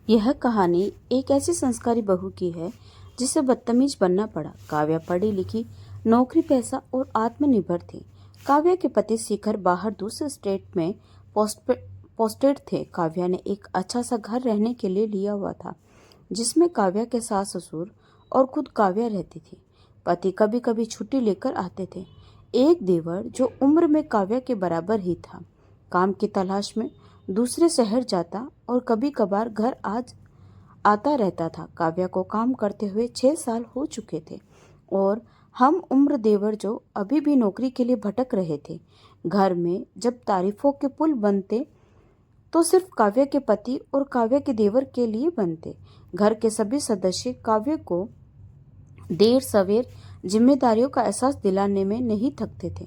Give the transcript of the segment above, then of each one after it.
यह कहानी एक ऐसी संस्कारी बहू की है जिसे बदतमीज बनना पड़ा। काव्या पढ़ी लिखी, नौकरी पैसा और आत्मनिर्भर थी। काव्या के पति शिखर बाहर दूसरे स्टेट में पोस्टेड थे। काव्या ने एक अच्छा सा घर रहने के लिए लिया हुआ था, जिसमें काव्या के सास ससुर और खुद काव्या रहती थी। पति कभी कभी छुट्टी लेकर आते थे। एक देवर जो उम्र में काव्या के बराबर ही था, काम की तलाश में दूसरे शहर जाता और कभी कभार घर आज आता रहता था। काव्या को काम करते हुए 6 साल हो चुके थे और हम उम्र देवर जो अभी भी नौकरी के लिए भटक रहे थे। घर में जब तारीफों के पुल बनते तो सिर्फ काव्या के पति और काव्या के देवर के लिए बनते। घर के सभी सदस्य काव्या को देर सवेर जिम्मेदारियों का एहसास दिलाने में नहीं थकते थे,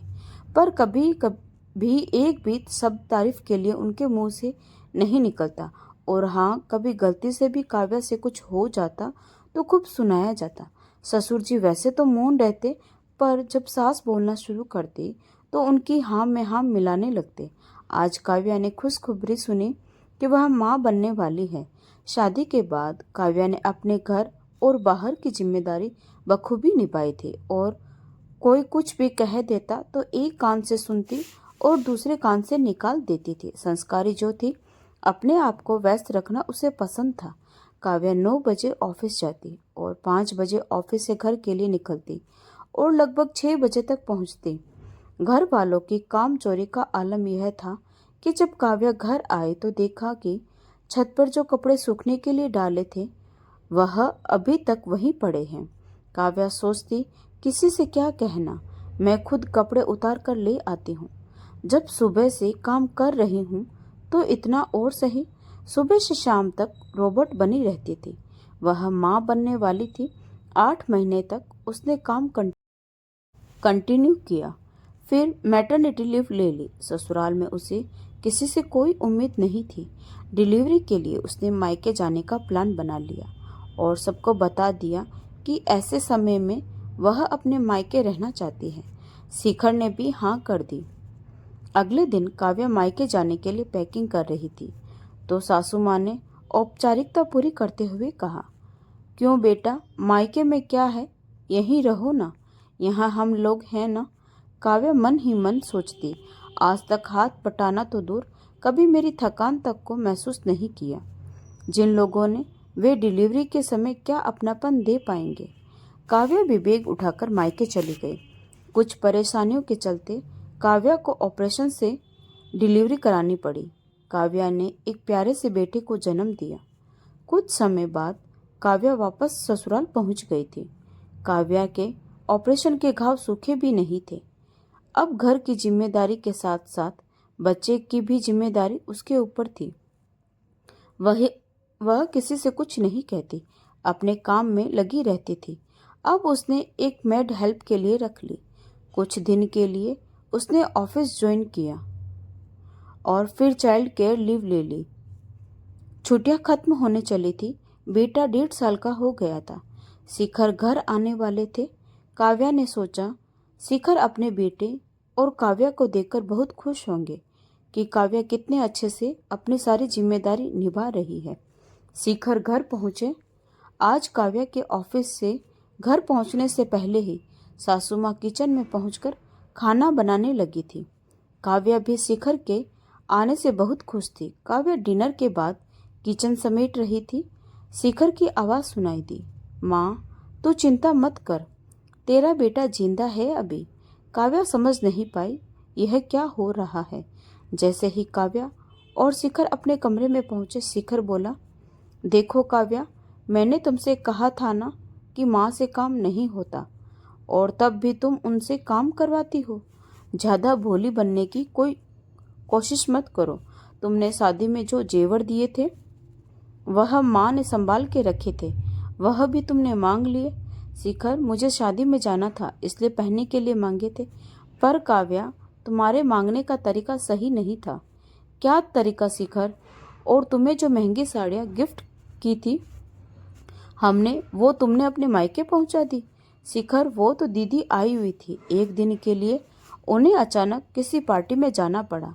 पर कभी कभी एक भी शब्द तारीफ के लिए उनके मुंह से नहीं निकलता। और हाँ, कभी गलती से भी काव्या से कुछ हो जाता तो खूब सुनाया जाता। ससुर जी वैसे तो मौन रहते, पर जब सास बोलना शुरू करती तो उनकी हाँ में हाँ मिलाने लगते। आज काव्या ने खुशखबरी सुनी कि वह माँ बनने वाली है। शादी के बाद काव्या ने अपने घर और बाहर की जिम्मेदारी बखूबी निभाई थी और कोई कुछ भी कह देता तो एक कान से सुनती और दूसरे कान से निकाल देती थी। संस्कारी जो थी, अपने आप को व्यस्त रखना उसे पसंद था। काव्या 9 बजे ऑफिस जाती और 5 बजे ऑफिस से घर के लिए निकलती और लगभग 6 बजे तक पहुंचती। घर वालों की काम चोरी का आलम यह था कि जब काव्या घर आए तो देखा कि छत पर जो कपड़े सूखने के लिए डाले थे वह अभी तक वहीं पड़े हैं। काव्या सोचती, किसी से क्या कहना, मैं खुद कपड़े उतार कर ले आती हूँ। जब सुबह से काम कर रही हूँ तो इतना और सही। सुबह से शाम तक रोबोट बनी रहती थी। वह माँ बनने वाली थी। 8 महीने तक उसने काम कंटिन्यू किया, फिर मैटरनिटी लीव ले ली। ससुराल में उसे किसी से कोई उम्मीद नहीं थी। डिलीवरी के लिए उसने मायके जाने का प्लान बना लिया और सबको बता दिया कि ऐसे समय में वह अपने मायके रहना चाहती है। शिखर ने भी हाँ कर दी। अगले दिन काव्या मायके जाने के लिए पैकिंग कर रही थी तो सासू माँ ने औपचारिकता पूरी करते हुए कहा, क्यों बेटा, मायके में क्या है, यहीं रहो ना, यहाँ हम लोग हैं ना। काव्या मन ही मन सोचती, आज तक हाथ पटाना तो दूर, कभी मेरी थकान तक को महसूस नहीं किया। जिन लोगों ने, वे डिलीवरी के समय क्या अपनापन दे पाएंगे। काव्या भी बैग उठाकर मायके चली गई। कुछ परेशानियों के चलते काव्या को ऑपरेशन से डिलीवरी करानी पड़ी। काव्या ने एक प्यारे से बेटे को जन्म दिया। कुछ समय बाद काव्या वापस ससुराल पहुंच गई थी। काव्या के ऑपरेशन के घाव सूखे भी नहीं थे। अब घर की जिम्मेदारी के साथ साथ बच्चे की भी जिम्मेदारी उसके ऊपर थी। वह किसी से कुछ नहीं कहती, अपने काम में लगी रहती थी। अब उसने एक मेड हेल्प के लिए रख ली। कुछ दिन के लिए उसने ऑफिस ज्वाइन किया और फिर चाइल्ड केयर लीव ले ली। छुट्टियां खत्म होने चली थी। बेटा 1.5 साल का हो गया था। शिखर घर आने वाले थे। काव्या ने सोचा, शिखर अपने बेटे और काव्या को देखकर बहुत खुश होंगे कि काव्या कितने अच्छे से अपनी सारी जिम्मेदारी निभा रही है। शिखर घर पहुंचे। आज काव्या के ऑफिस से घर पहुंचने से पहले ही सासू माँ किचन में पहुंचकर खाना बनाने लगी थी। काव्या भी शिखर के आने से बहुत खुश थी। काव्या डिनर के बाद किचन समेट रही थी। शिखर की आवाज़ सुनाई दी, माँ, तू चिंता मत कर, तेरा बेटा जिंदा है अभी। काव्या समझ नहीं पाई यह क्या हो रहा है। जैसे ही काव्या और शिखर अपने कमरे में पहुंचे, शिखर बोला, देखो काव्या, मैंने तुमसे कहा था ना कि माँ से काम नहीं होता, और तब भी तुम उनसे काम करवाती हो। ज़्यादा भोली बनने की कोई कोशिश मत करो। तुमने शादी में जो जेवर दिए थे वह माँ ने संभाल के रखे थे, वह भी तुमने मांग लिए। शिखर, मुझे शादी में जाना था इसलिए पहनने के लिए मांगे थे। पर काव्या, तुम्हारे मांगने का तरीका सही नहीं था। क्या तरीका शिखर? और तुम्हें जो महंगी साड़ियाँ गिफ्ट की थी हमने, वो तुमने अपने मायके पहुंचा दी। शिखर, वो तो दीदी आई हुई थी एक दिन के लिए, उन्हें अचानक किसी पार्टी में जाना पड़ा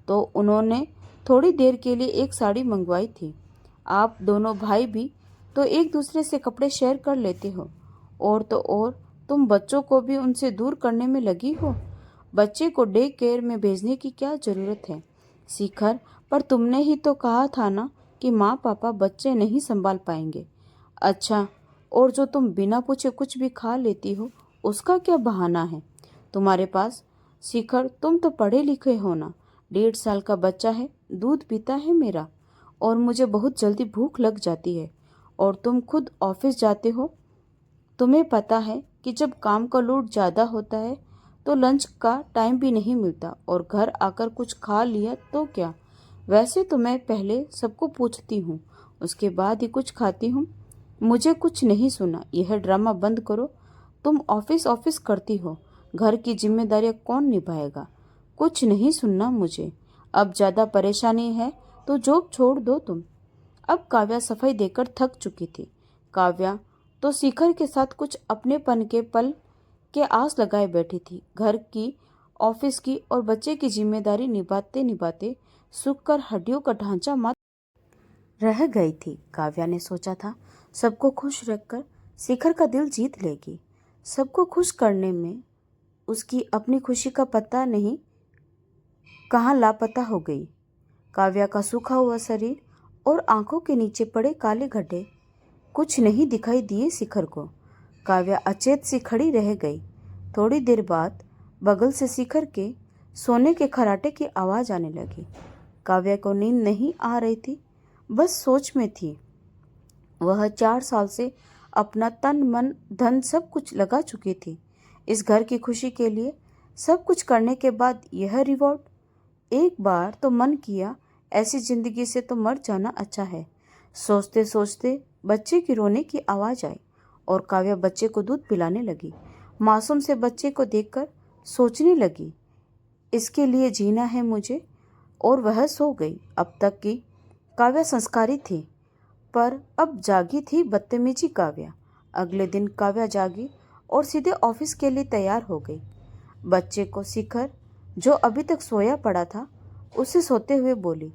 तो उन्होंने थोड़ी देर के लिए एक साड़ी मंगवाई थी। आप दोनों भाई भी तो एक दूसरे से कपड़े शेयर कर लेते हो, और तो और तुम बच्चों को भी उनसे दूर करने में लगी हो। बच्चे को डे केयर में भेजने की क्या जरूरत है शिखर? पर तुमने ही तो कहा था ना कि माँ पापा बच्चे नहीं संभाल पाएंगे। अच्छा, और जो तुम बिना पूछे कुछ भी खा लेती हो, उसका क्या बहाना है तुम्हारे पास? शिखर, तुम तो पढ़े लिखे हो ना। 1.5 साल का बच्चा है, दूध पीता है मेरा, और मुझे बहुत जल्दी भूख लग जाती है। और तुम खुद ऑफिस जाते हो, तुम्हें पता है कि जब काम का लोड ज़्यादा होता है तो लंच का टाइम भी नहीं मिलता, और घर आकर कुछ खा लिया तो क्या? वैसे तो मैं पहले सबको पूछती हूँ, उसके बाद ही कुछ खाती हूँ। मुझे कुछ नहीं सुना, यह ड्रामा बंद करो। तुम ऑफिस ऑफिस करती हो, घर की जिम्मेदारियाँ कौन निभाएगा? कुछ नहीं सुनना मुझे। अब ज़्यादा परेशानी है तो जॉब छोड़ दो तुम। अब काव्या सफाई देकर थक चुकी थी। काव्या तो शिखर के साथ कुछ अपनेपन के पल के आस लगाए बैठी थी। घर की, ऑफिस की और बच्चे की जिम्मेदारी निभाते निभाते सूख कर हड्डियों का ढांचा मत रह गई थी। काव्या ने सोचा था सबको खुश रखकर शिखर का दिल जीत लेगी। सबको खुश करने में उसकी अपनी खुशी का पता नहीं कहाँ लापता हो गई। काव्या का सूखा हुआ शरीर और आंखों के नीचे पड़े काले गड्ढे कुछ नहीं दिखाई दिए शिखर को। काव्या अचेत सी खड़ी रह गई। थोड़ी देर बाद बगल से शिखर के सोने के खर्राटे की आवाज आने लगी। काव्या को नींद नहीं आ रही थी, बस सोच में थी। वह 4 साल से अपना तन मन धन सब कुछ लगा चुकी थी इस घर की खुशी के लिए। सब कुछ करने के बाद यह रिवॉर्ड। एक बार तो मन किया ऐसी जिंदगी से तो मर जाना अच्छा है। सोचते सोचते बच्चे की रोने की आवाज आई और काव्या बच्चे को दूध पिलाने लगी। मासूम से बच्चे को देखकर सोचने लगी, इसके लिए जीना है मुझे। और वह सो गई। अब तक की काव्या संस्कारी थी, पर अब जागी थी बदतमीजी काव्या। अगले दिन काव्या जागी और सीधे ऑफिस के लिए तैयार हो गई। बच्चे को शिखर, जो अभी तक सोया पड़ा था, उसे सोते हुए बोली,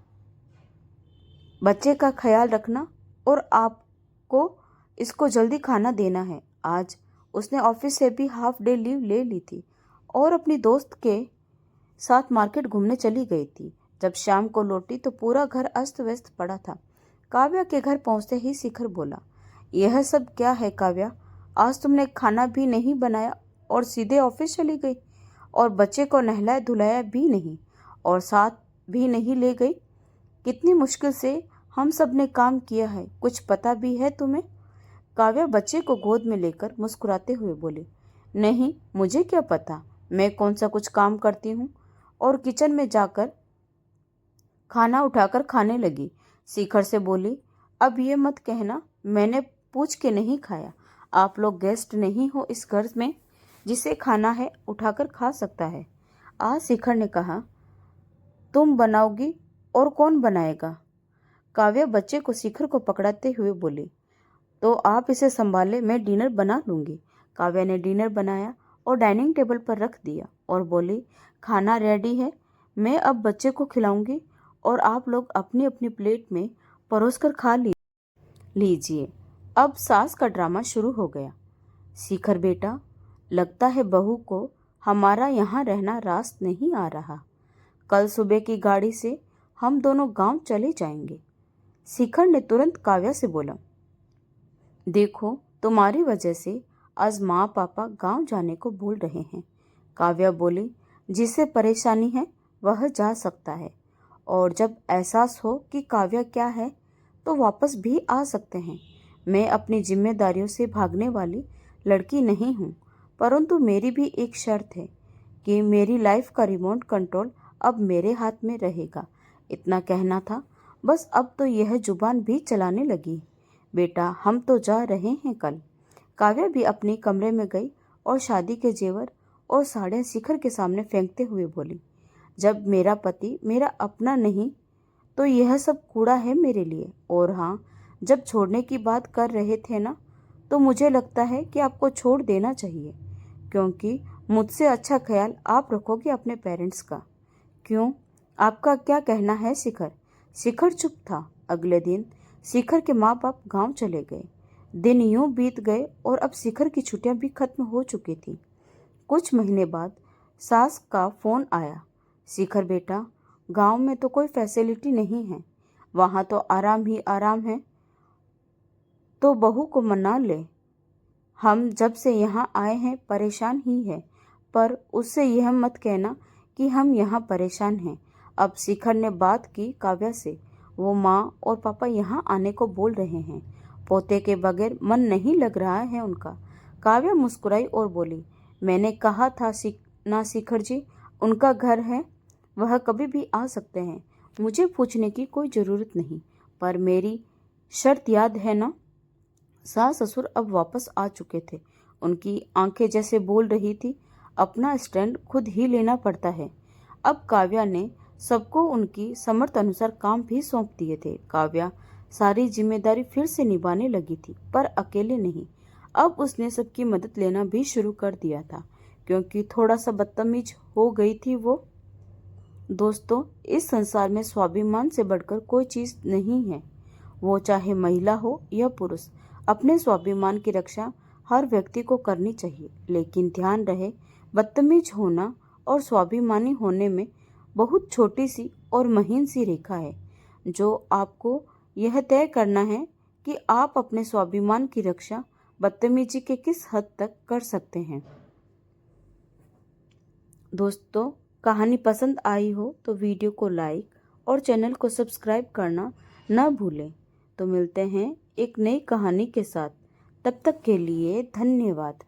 बच्चे का ख्याल रखना और आपको इसको जल्दी खाना देना है। आज उसने ऑफिस से भी हाफ डे लीव ले ली थी और अपनी दोस्त के साथ मार्केट घूमने चली गई थी। जब शाम को लौटी तो पूरा घर अस्त व्यस्त पड़ा था। काव्या के घर पहुंचते ही शिखर बोला, यह सब क्या है काव्या? आज तुमने खाना भी नहीं बनाया और सीधे ऑफिस चली गई, और बच्चे को नहलाया धुलाया भी नहीं और साथ भी नहीं ले गई। कितनी मुश्किल से हम सब ने काम किया है, कुछ पता भी है तुम्हें? काव्या बच्चे को गोद में लेकर मुस्कुराते हुए बोली, नहीं, मुझे क्या पता, मैं कौन सा कुछ काम करती हूँ। और किचन में जाकर खाना उठाकर खाने लगी। शिखर से बोली, अब ये मत कहना मैंने पूछ के नहीं खाया। आप लोग गेस्ट नहीं हो इस घर में, जिसे खाना है उठाकर खा सकता है। आज शिखर ने कहा, तुम बनाओगी और कौन बनाएगा? काव्या बच्चे को शिखर को पकड़ाते हुए बोली, तो आप इसे संभाले, मैं डिनर बना लूंगी। काव्या ने डिनर बनाया और डाइनिंग टेबल पर रख दिया और बोली, खाना रेडी है, मैं अब बच्चे को खिलाऊंगी और आप लोग अपनी अपनी प्लेट में परोसकर खा लीजिए। अब सास का ड्रामा शुरू हो गया। शिखर बेटा, लगता है बहू को हमारा यहाँ रहना रास नहीं आ रहा। कल सुबह की गाड़ी से हम दोनों गांव चले जाएंगे। शिखर ने तुरंत काव्या से बोला, देखो तुम्हारी वजह से आज माँ पापा गांव जाने को बोल रहे हैं। काव्या बोली, जिसे परेशानी है वह जा सकता है, और जब एहसास हो कि काव्या क्या है तो वापस भी आ सकते हैं। मैं अपनी जिम्मेदारियों से भागने वाली लड़की नहीं हूँ, परंतु मेरी भी एक शर्त है कि मेरी लाइफ का रिमोट कंट्रोल अब मेरे हाथ में रहेगा। इतना कहना था, बस अब तो यह जुबान भी चलाने लगी। बेटा, हम तो जा रहे हैं कल। काव्या भी अपने कमरे में गई और शादी के जेवर और साड़ियाँ शिखर के सामने फेंकते हुए बोली, जब मेरा पति मेरा अपना नहीं तो यह सब कूड़ा है मेरे लिए। और हाँ, जब छोड़ने की बात कर रहे थे ना, तो मुझे लगता है कि आपको छोड़ देना चाहिए, क्योंकि मुझसे अच्छा ख्याल आप रखोगे अपने पेरेंट्स का। क्यों, आपका क्या कहना है शिखर? शिखर चुप था। अगले दिन शिखर के माँ बाप गांव चले गए। दिन यूं बीत गए और अब शिखर की छुट्टियां भी खत्म हो चुकी थी। कुछ महीने बाद सास का फोन आया। शिखर बेटा, गांव में तो कोई फैसिलिटी नहीं है, वहां तो आराम ही आराम है, तो बहू को मना ले। हम जब से यहाँ आए हैं परेशान ही है, पर उससे यह मत कहना कि हम यहाँ परेशान हैं। अब शिखर ने बात की काव्या से। वो माँ और पापा यहाँ आने को बोल रहे हैं। पोते के बगैर मन नहीं लग रहा है उनका। काव्या मुस्कुराई और बोली, मैंने कहा था ना शिखर जी, उनका घर है, वह कभी भी आ सकते हैं, मुझे पूछने की कोई ज़रूरत नहीं। पर मेरी शर्त याद है ना? सास ससुर अब वापस आ चुके थे। उनकी आंखें जैसे बोल रही थी, अपना स्टैंड खुद ही लेना पड़ता है। अब काव्या ने सबको उनकी समर्थ अनुसार काम भी सौंप दिए थे। काव्या सारी जिम्मेदारी फिर से निभाने लगी थी, पर अकेले नहीं। अब उसने सबकी मदद लेना भी शुरू कर दिया था, क्योंकि थोड़ा सा बदतमीज हो गई थी वो। दोस्तों, इस संसार में स्वाभिमान से बढ़कर कोई चीज नहीं है। वो चाहे महिला हो या पुरुष, अपने स्वाभिमान की रक्षा हर व्यक्ति को करनी चाहिए। लेकिन ध्यान रहे, बदतमीज होना और स्वाभिमानी होने में बहुत छोटी सी और महीन सी रेखा है, जो आपको यह तय करना है कि आप अपने स्वाभिमान की रक्षा बदतमीजी के किस हद तक कर सकते हैं। दोस्तों, कहानी पसंद आई हो तो वीडियो को लाइक और चैनल को सब्सक्राइब करना न भूलें। तो मिलते हैं एक नई कहानी के साथ। तब तक के लिए धन्यवाद।